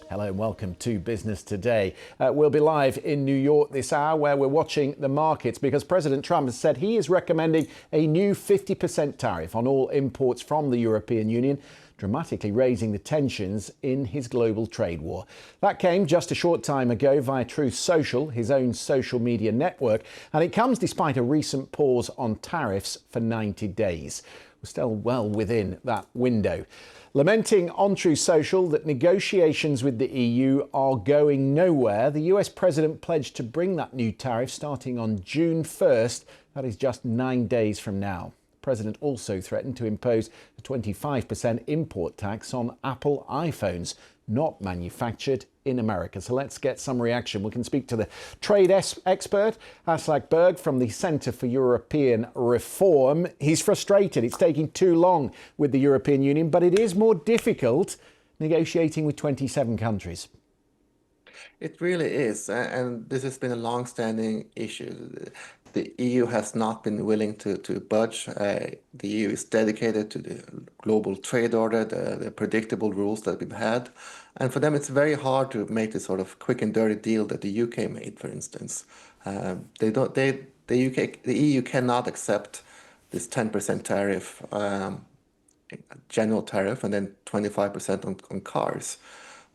Hello and welcome to Business Today. We'll be live in New York this hour where we're watching the markets because President Trump has said he is recommending a new 50% tariff on all imports from the European Union, dramatically raising the tensions in his global trade war. That came just a short time ago via Truth Social, his own social media network, and it comes despite a recent pause on tariffs for 90 days. We're still well within that window. Lamenting on Truth Social that negotiations with the EU are going nowhere, the US president pledged to bring that new tariff starting on June 1st. That is just 9 days from now. The president also threatened to impose a 25% import tax on Apple iPhones not manufactured in America. So let's get some reaction. We can speak to the trade expert, Aslak Berg from the Centre for European Reform. He's frustrated. It's taking too long with the European Union, but it is more difficult negotiating with 27 countries. It really is, and this has been a long-standing issue. The EU has not been willing to budge. The EU is dedicated to the global trade order, the predictable rules that we've had. And for them, it's very hard to make this sort of quick and dirty deal that the UK made, for instance. The EU cannot accept this 10% tariff, general tariff, and then 25% on cars.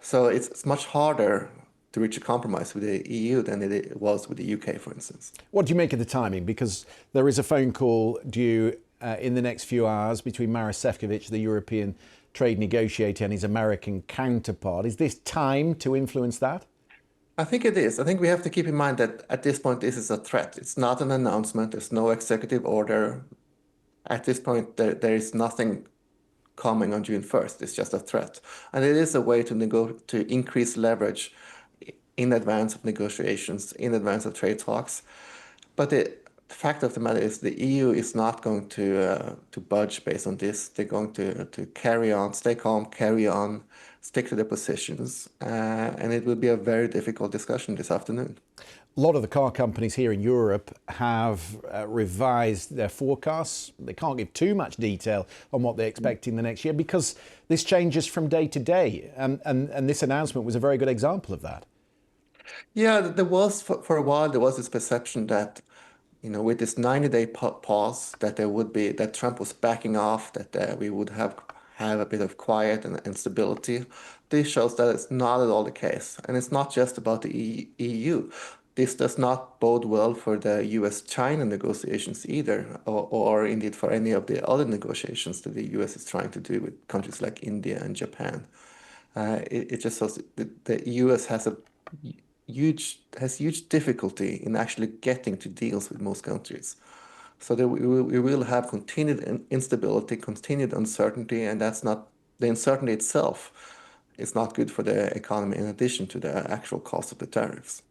So it's much harder to reach a compromise with the EU than it was with the UK, for instance. What do you make of the timing? Because there is a phone call due in the next few hours between Maroš Šefčovič, the European trade negotiator, and his American counterpart. Is this time to influence that? I think it is. I think we have to keep in mind that at this point, this is a threat. It's not an announcement. There's no executive order. At this point, there is nothing coming on June 1st. It's just a threat. And it is a way to increase leverage in advance of negotiations, in advance of trade talks. But the fact of the matter is the EU is not going to budge based on this. They're going to carry on, stay calm, carry on, stick to their positions. And it will be a very difficult discussion this afternoon. A lot of the car companies here in Europe have revised their forecasts. They can't give too much detail on what they expect in the next year because this changes from day to day. And this announcement was a very good example of that. Yeah, there was for a while, there was this perception that, with this 90-day pause, that Trump was backing off, that we would have a bit of quiet and stability. This shows that it's not at all the case. And it's not just about the EU. This does not bode well for the US-China negotiations either, or indeed for any of the other negotiations that the US is trying to do with countries like India and Japan. It just shows that the US has huge difficulty in actually getting to deals with most countries. So we will have continued instability, continued uncertainty, and that's not the uncertainty itself is not good for the economy in addition to the actual cost of the tariffs.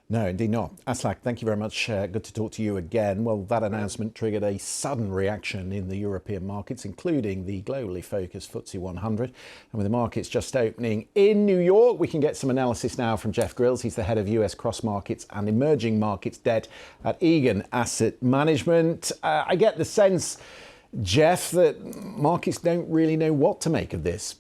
No, indeed not. Aslak, thank you very much. Good to talk to you again. Well, that announcement triggered a sudden reaction in the European markets, including the globally focused FTSE 100. And with the markets just opening in New York, we can get some analysis now from Jeff Grills. He's the head of US cross markets and emerging markets debt at Egan Asset Management. I get the sense, Jeff, that markets don't really know what to make of this.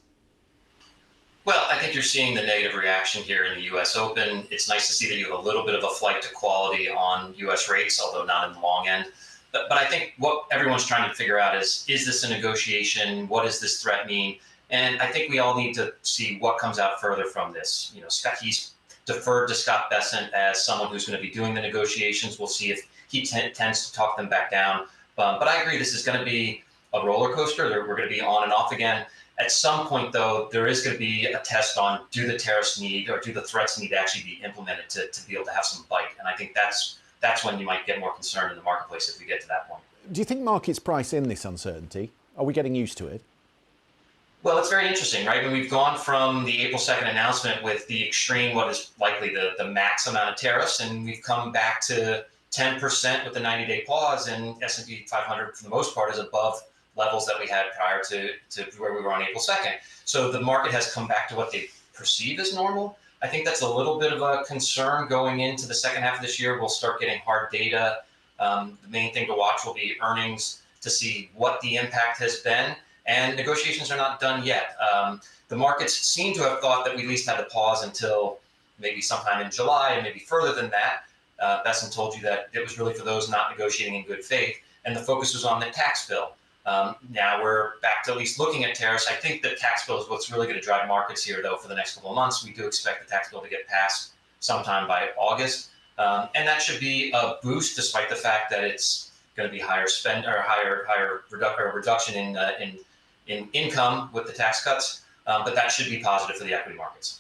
Well, I think you're seeing the negative reaction here in the U.S. Open. It's nice to see that you have a little bit of a flight to quality on U.S. rates, although not in the long end. But I think what everyone's trying to figure out is this a negotiation? What does this threat mean? And I think we all need to see what comes out further from this. He's deferred to Scott Bessent as someone who's going to be doing the negotiations. We'll see if he tends to talk them back down. But I agree, this is going to be a roller coaster. We're going to be on and off again. At some point, though, there is going to be a test on do the tariffs need or do the threats need to actually be implemented to be able to have some bite. And I think that's when you might get more concerned in the marketplace if we get to that point. Do you think markets price in this uncertainty? Are we getting used to it? Well, it's very interesting, right? We've gone from the April 2nd announcement with the extreme, what is likely the max amount of tariffs, and we've come back to 10% with the 90-day pause, and S&P 500 for the most part is above levels that we had prior to where we were on April 2nd. So the market has come back to what they perceive as normal. I think that's a little bit of a concern going into the second half of this year. We'll start getting hard data. The main thing to watch will be earnings to see what the impact has been. and negotiations are not done yet. The markets seem to have thought that we at least had to pause until maybe sometime in July, and maybe further than that. Besson told you that it was really for those not negotiating in good faith, and the focus was on the tax bill. Now we're back to at least looking at tariffs. I think the tax bill is what's really going to drive markets here, though, for the next couple of months. We do expect the tax bill to get passed sometime by August, and that should be a boost, despite the fact that it's going to be higher spend or higher reduction in income with the tax cuts. But that should be positive for the equity markets.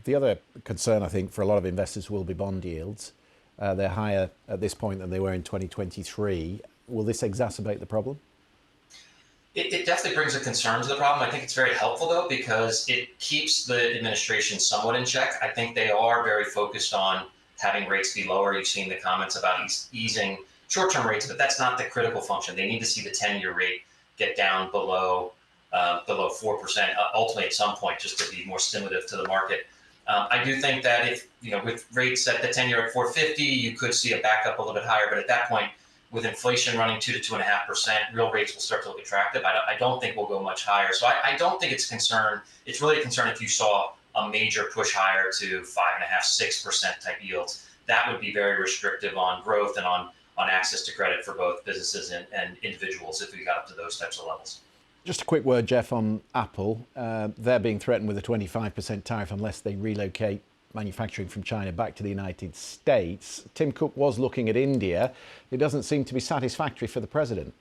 The other concern, I think, for a lot of investors will be bond yields. They're higher at this point than they were in 2023. Will this exacerbate the problem? It definitely brings a concern to the problem. I think it's very helpful, though, because it keeps the administration somewhat in check. I think they are very focused on having rates be lower. You've seen the comments about easing short-term rates, but that's not the critical function. They need to see the 10-year rate get down below 4% ultimately at some point, just to be more stimulative to the market. I do think that if, with rates at the 10-year at 4.50, you could see a backup a little bit higher. But at that point, with inflation running 2 to 2.5%, real rates will start to look attractive. I don't think we'll go much higher. So I don't think it's a concern. It's really a concern if you saw a major push higher to 5.5%, 6% type yields. That would be very restrictive on growth and on access to credit for both businesses and individuals if we got up to those types of levels. Just a quick word, Jeff, on Apple. They're being threatened with a 25% tariff unless they relocate manufacturing from China back to the United States. Tim Cook was looking at India. It doesn't seem to be satisfactory for the president.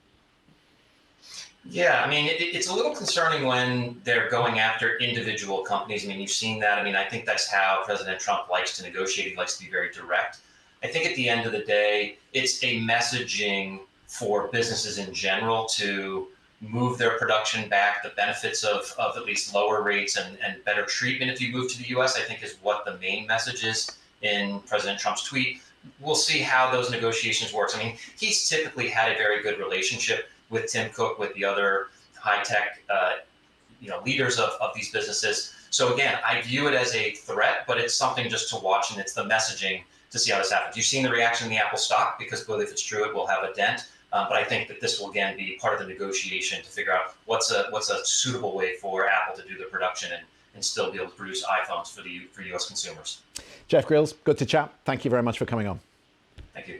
Yeah, I mean, it's a little concerning when they're going after individual companies. I mean, you've seen that. I mean, I think that's how President Trump likes to negotiate. He likes to be very direct. I think at the end of the day, it's a messaging for businesses in general to move their production back. The benefits of at least lower rates and better treatment if you move to the US, I think, is what the main message is in President Trump's tweet. We'll see how those negotiations work. I mean, he's typically had a very good relationship with Tim Cook, with the other high-tech leaders of these businesses. So again, I view it as a threat, but it's something just to watch, and it's the messaging to see how this happens. You've seen the reaction in the Apple stock, because clearly if it's true, it will have a dent. But I think that this will again be part of the negotiation to figure out what's a suitable way for Apple to do the production and still be able to produce iPhones for US consumers. Jeff Grills, good to chat. Thank you very much for coming on. Thank you.